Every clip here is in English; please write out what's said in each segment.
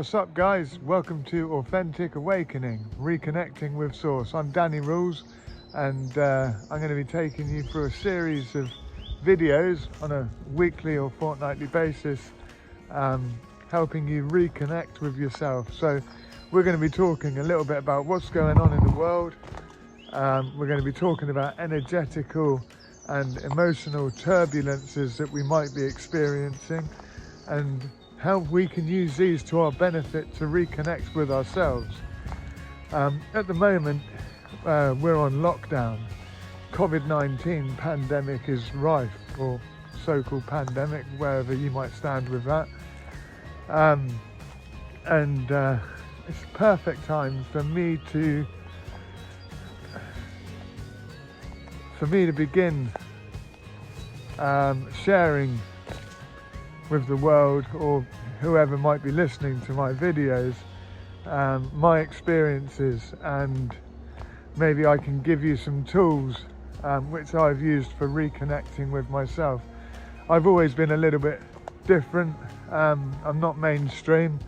What's up guys? Welcome to Authentic Awakening, Reconnecting with Source. I'm Danny Rules and I'm going to be taking you through a series of videos on a weekly or fortnightly basis, helping you reconnect with yourself. So we're going to be talking a little bit about what's going on in the world. We're going to be talking about energetical and emotional turbulences that we might be experiencing and how we can use these to our benefit to reconnect with ourselves. At the moment, we're on lockdown. COVID-19 pandemic is rife, or so-called pandemic, wherever you might stand with that. It's a perfect time for me to begin sharing with the world, or whoever might be listening to my videos, my experiences, and maybe I can give you some tools which I've used for reconnecting with myself. I've always been a little bit different. I'm not mainstream.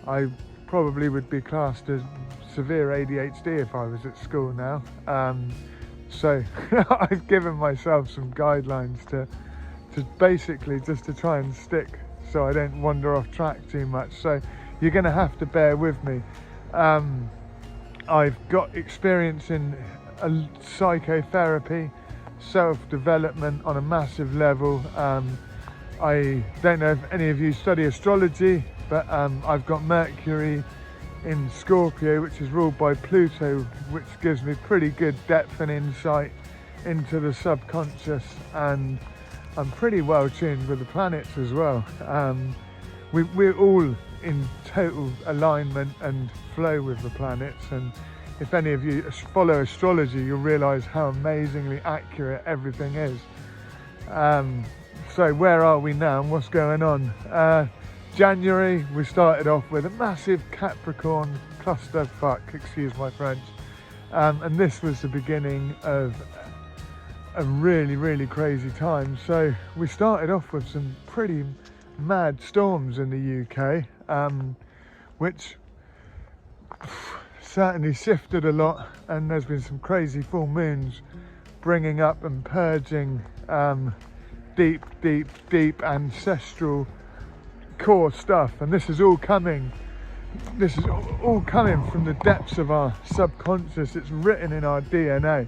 I probably would be classed as severe ADHD if I was at school now. So I've given myself some guidelines to basically just to try and stick so I don't wander off track too much. So you're going to have to bear with me. I've got experience in psychotherapy, self-development on a massive level. I don't know if any of you study astrology, but I've got Mercury in Scorpio, which is ruled by Pluto, which gives me pretty good depth and insight into the subconscious, and I'm pretty well tuned with the planets as well. We're all in total alignment and flow with the planets, and if any of you follow astrology, you'll realise how amazingly accurate everything is. So where are we now and what's going on? January, we started off with a massive Capricorn clusterfuck, excuse my French, and this was the beginning of a really crazy time. So we started off with some pretty mad storms in the UK, which certainly shifted a lot, and there's been some crazy full moons bringing up and purging deep ancestral core stuff, and this is all coming from the depths of our subconscious. It's written in our DNA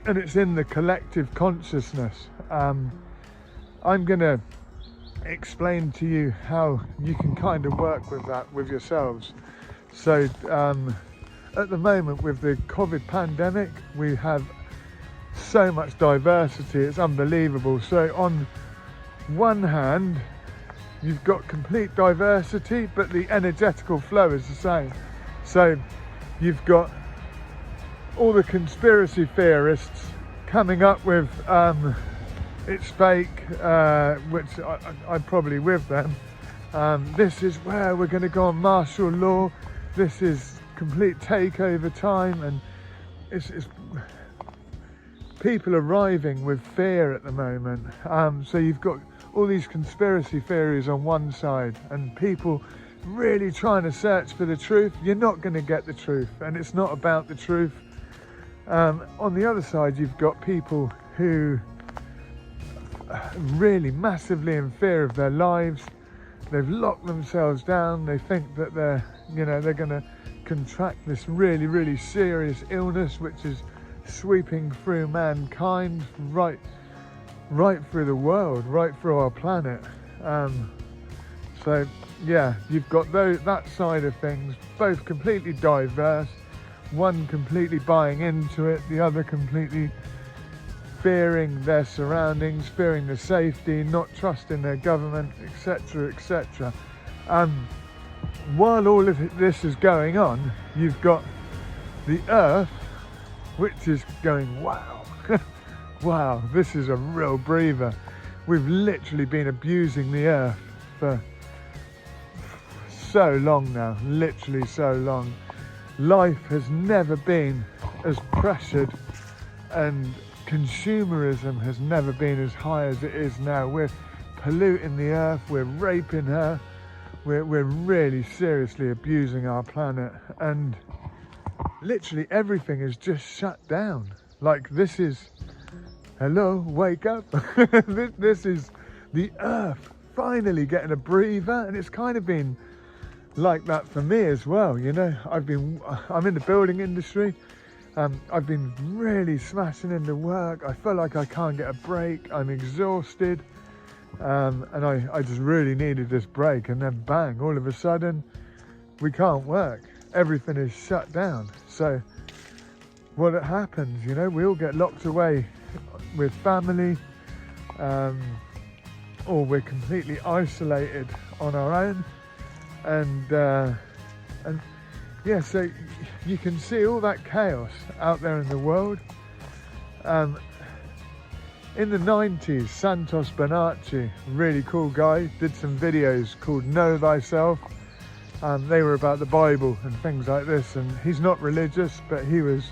and it's in the collective consciousness. I'm going to explain to you how you can kind of work with that with yourselves. So at the moment with the COVID pandemic, we have so much diversity, it's unbelievable. So on one hand, you've got complete diversity, but the energetical flow is the same. So you've got all the conspiracy theorists coming up with it's fake, which I'm probably with them. This is where we're going to go on martial law. This is complete takeover time, and it's people arriving with fear at the moment. So you've got all these conspiracy theories on one side and people really trying to search for the truth. You're not going to get the truth, and it's not about the truth. On the other side, you've got people who are really massively in fear of their lives. They've locked themselves down. They think that they're going to contract this really serious illness which is sweeping through mankind, right through the world, right through our planet. So yeah, you've got that side of things, both completely diverse, one completely buying into it, the other completely fearing their surroundings, fearing the safety, not trusting their government, etc. While all of this is going on, you've got the earth, which is going, wow, wow, this is a real breather. We've literally been abusing the earth for so long now, literally so long. Life has never been as pressured, and consumerism has never been as high as it is now. We're polluting the earth, we're raping her, We're really seriously abusing our planet, and literally everything is just shut down. Like, this is, hello, wake up. this is the earth finally getting a breather, and it's kind of been like that for me as well. You know, I'm in the building industry. I've been really smashing into work. I feel like I can't get a break. I'm exhausted. And I just really needed this break, and then bang, all of a sudden we can't work. Everything is shut down. So what happens, you know, we all get locked away with family, or we're completely isolated on our own, and yeah, so you can see all that chaos out there in the world. In the 90s, Santos Bonacci, really cool guy, did some videos called Know Thyself. They were about the Bible and things like this, and he's not religious, but he was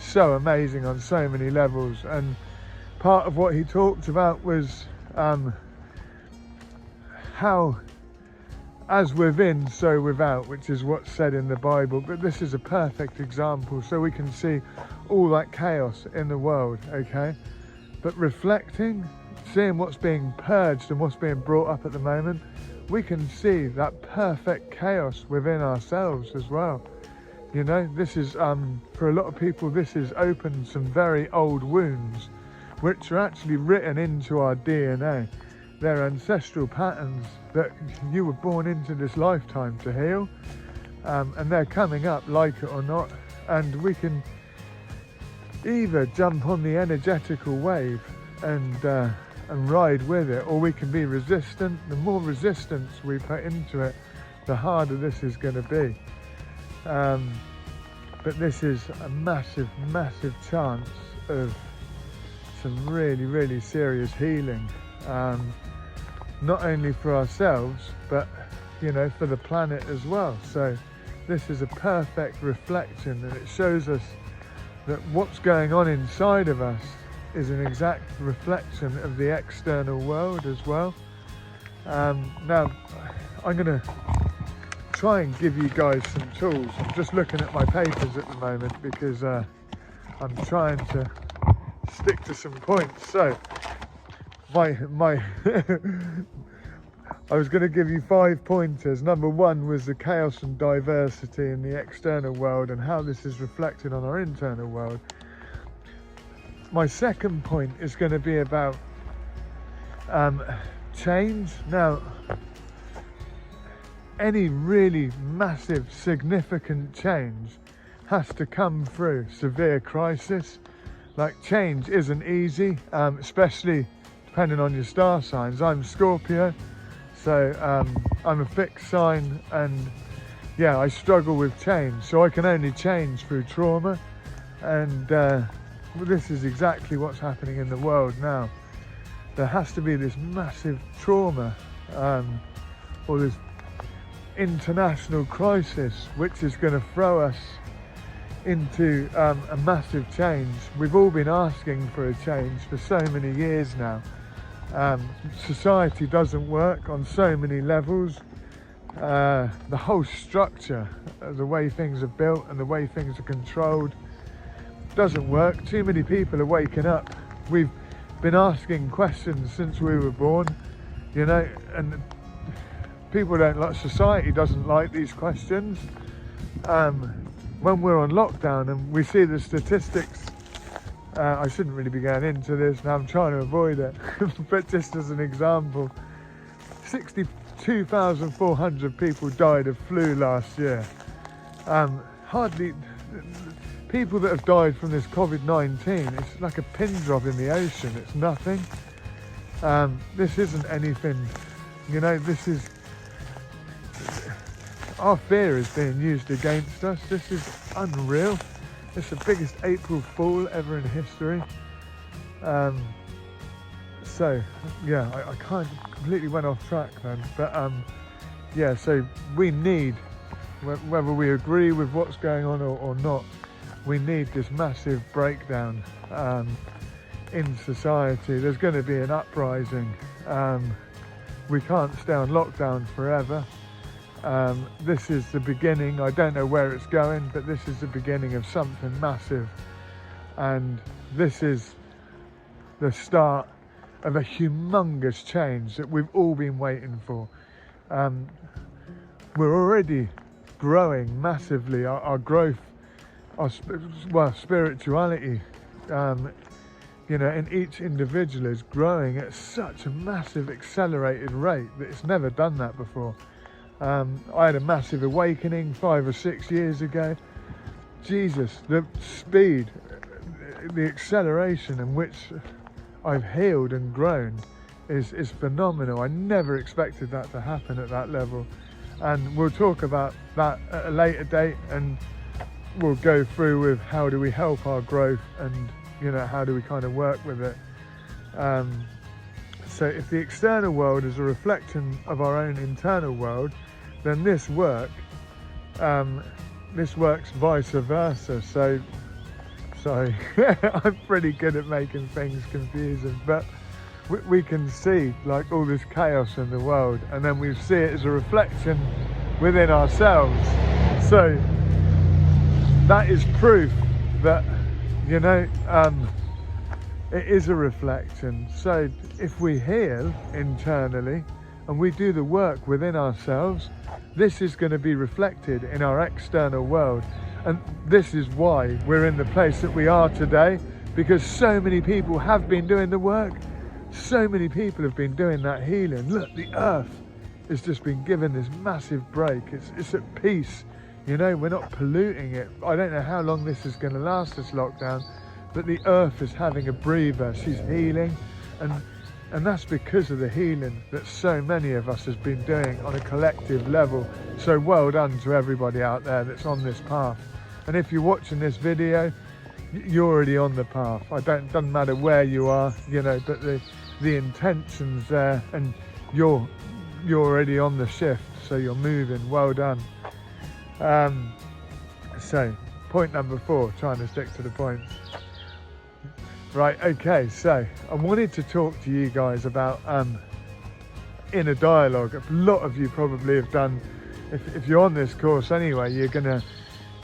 so amazing on so many levels. And part of what he talked about was how as within, so without, which is what's said in the Bible. But this is a perfect example, so we can see all that chaos in the world, okay? But reflecting, seeing what's being purged and what's being brought up at the moment, we can see that perfect chaos within ourselves as well. You know, this is, for a lot of people, this has opened some very old wounds, which are actually written into our DNA. They're ancestral patterns that you were born into this lifetime to heal, and they're coming up, like it or not, and we can either jump on the energetical wave and ride with it, or we can be resistant. The more resistance we put into it, the harder this is going to be. But this is a massive, massive chance of some really, really serious healing, not only for ourselves, but, you know, for the planet as well. So this is a perfect reflection, and it shows us that what's going on inside of us is an exact reflection of the external world as well. Now, I'm going to try and give you guys some tools. I'm just looking at my papers at the moment because I'm trying to stick to some points. So, my I was going to give you 5 pointers. Number 1 was the chaos and diversity in the external world and how this is reflected on our internal world. My second point is going to be about change. Now, any really massive, significant change has to come through severe crisis. Like, change isn't easy, especially depending on your star signs. I'm Scorpio. So I'm a fixed sign, and yeah, I struggle with change. So I can only change through trauma, and this is exactly what's happening in the world now. There has to be this massive trauma, or this international crisis, which is going to throw us into a massive change. We've all been asking for a change for so many years now. Society doesn't work on so many levels. The whole structure, the way things are built and the way things are controlled, doesn't work. Too many people are waking up. We've been asking questions since we were born, you know, and people don't like, society doesn't like these questions. When we're on lockdown and we see the statistics, I shouldn't really be going into this, now I'm trying to avoid it, but just as an example, 62,400 people died of flu last year. Hardly, people that have died from this COVID-19, it's like a pin drop in the ocean, it's nothing. This isn't anything, you know, this is, our fear is being used against us. This is unreal. It's the biggest April Fool ever in history. So yeah, I kind of completely went off track then, but yeah, so we need, whether we agree with what's going on or not, we need this massive breakdown in society. There's going to be an uprising. We can't stay on lockdown forever. This is the beginning. I don't know where it's going, but this is the beginning of something massive. And this is the start of a humongous change that we've all been waiting for. We're already growing massively. Our growth, spirituality, in each individual is growing at such a massive accelerated rate that it's never done that before. I had a massive awakening 5 or 6 years ago. Jesus, the speed, the acceleration in which I've healed and grown is phenomenal. I never expected that to happen at that level. And we'll talk about that at a later date, and we'll go through with how do we help our growth and how do we kind of work with it. So if the external world is a reflection of our own internal world, then this works vice versa. So sorry, I'm pretty good at making things confusing, but we can see like all this chaos in the world, and then we see it as a reflection within ourselves. So that is proof that it is a reflection. So if we heal internally and we do the work within ourselves, this is going to be reflected in our external world. And this is why we're in the place that we are today, because so many people have been doing the work. So many people have been doing that healing. Look, the earth has just been given this massive break. It's at peace. We're not polluting it. I don't know how long this is going to last, this lockdown, but the earth is having a breather. She's healing, and that's because of the healing that so many of us has been doing on a collective level. So well done to everybody out there that's on this path. And if you're watching this video, you're already on the path. Doesn't matter where you are, but the intention's there, and you're already on the shift, so you're moving. Well done. So point number 4, trying to stick to the points. Right, okay, so I wanted to talk to you guys about inner dialogue. A lot of you probably have done, if you're on this course anyway, you're gonna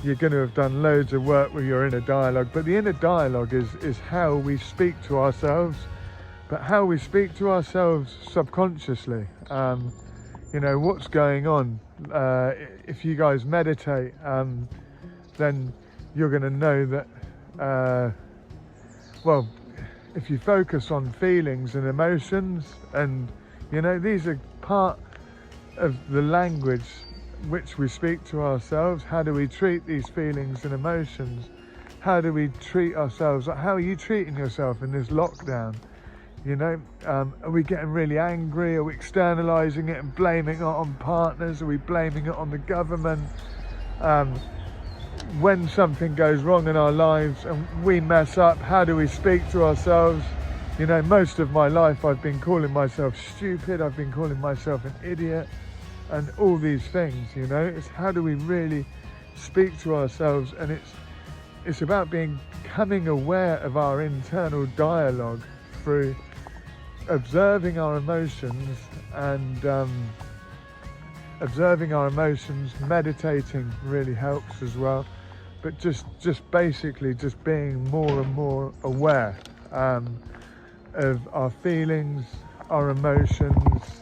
have done loads of work with your inner dialogue. But the inner dialogue is how we speak to ourselves, but how we speak to ourselves subconsciously. What's going on. If you guys meditate, then you're going to know that, if you focus on feelings and emotions, and these are part of the language which we speak to ourselves. How do we treat these feelings and emotions? How do we treat ourselves? How are you treating yourself in this lockdown? Are we getting really angry? Are we externalizing it and blaming it on partners? Are we blaming it on the government? When something goes wrong in our lives and we mess up, how do we speak to ourselves? Most of my life I've been calling myself stupid, I've been calling myself an idiot, and all these things. It's how do we really speak to ourselves, and it's about becoming aware of our internal dialogue through observing our emotions and meditating really helps as well, but just basically just being more and more aware of our feelings, our emotions,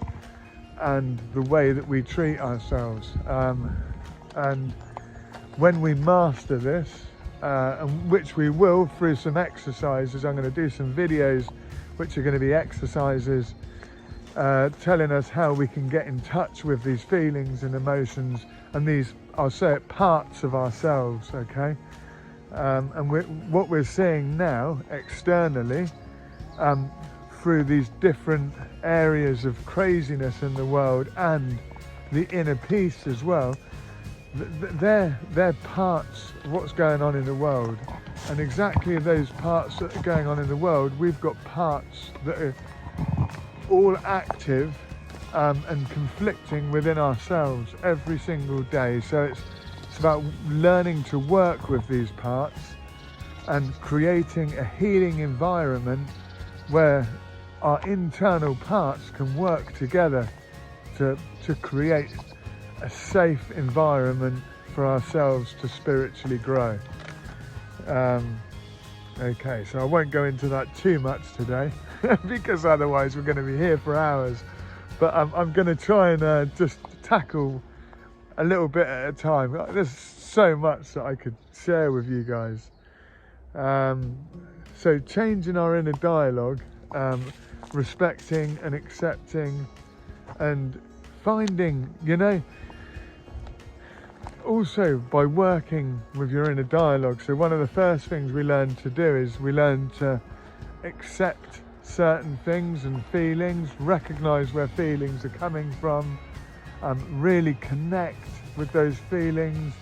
and the way that we treat ourselves. And when we master this, and which we will through some exercises, I'm going to do some videos which are going to be exercises telling us how we can get in touch with these feelings and emotions, and these, I'll say it, parts of ourselves, okay? And what we're seeing now externally, through these different areas of craziness in the world and the inner peace as well, they're parts of what's going on in the world. And exactly those parts that are going on in the world, we've got parts that are all active and conflicting within ourselves every single day. So it's about learning to work with these parts and creating a healing environment where our internal parts can work together to create a safe environment for ourselves to spiritually grow. Okay, so I won't go into that too much today because otherwise we're going to be here for hours. But I'm going to try and just tackle a little bit at a time. There's so much that I could share with you guys. So changing our inner dialogue, respecting and accepting and finding, you know, also by working with your inner dialogue. So one of the first things we learn to do is we learn to accept certain things and feelings, recognize where feelings are coming from, really connect with those feelings,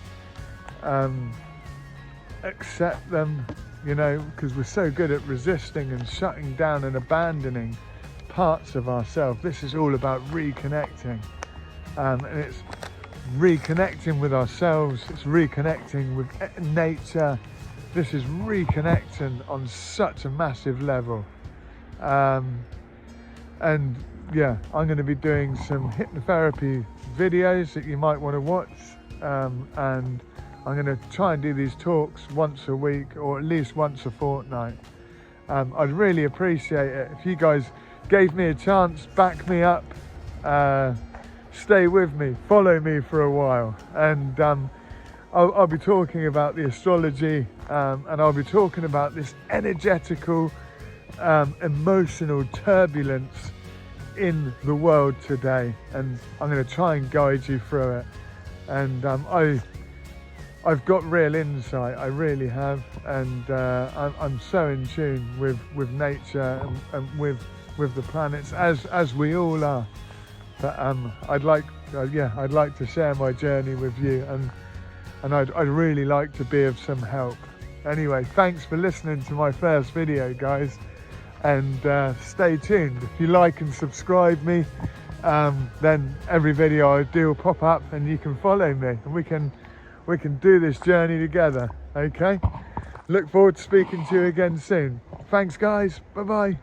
accept them, you know, because we're so good at resisting and shutting down and abandoning parts of ourselves. This is all about reconnecting, and it's reconnecting with ourselves, it's reconnecting with nature. This is reconnecting on such a massive level. And yeah, I'm going to be doing some hypnotherapy videos that you might want to watch, and I'm going to try and do these talks once a week or at least once a fortnight. I'd really appreciate it if you guys gave me a chance, back me up, stay with me, follow me for a while, and I'll be talking about the astrology, and I'll be talking about this energetical, emotional turbulence in the world today, and I'm going to try and guide you through it. And I've got real insight, I really have, and I'm so in tune with nature and with the planets, as we all are. But I'd like to share my journey with you, and I'd really like to be of some help. Anyway, thanks for listening to my first video, guys, and stay tuned. If you like and subscribe me, then every video I do will pop up, and you can follow me, and we can do this journey together. Okay, look forward to speaking to you again soon. Thanks, guys. Bye bye.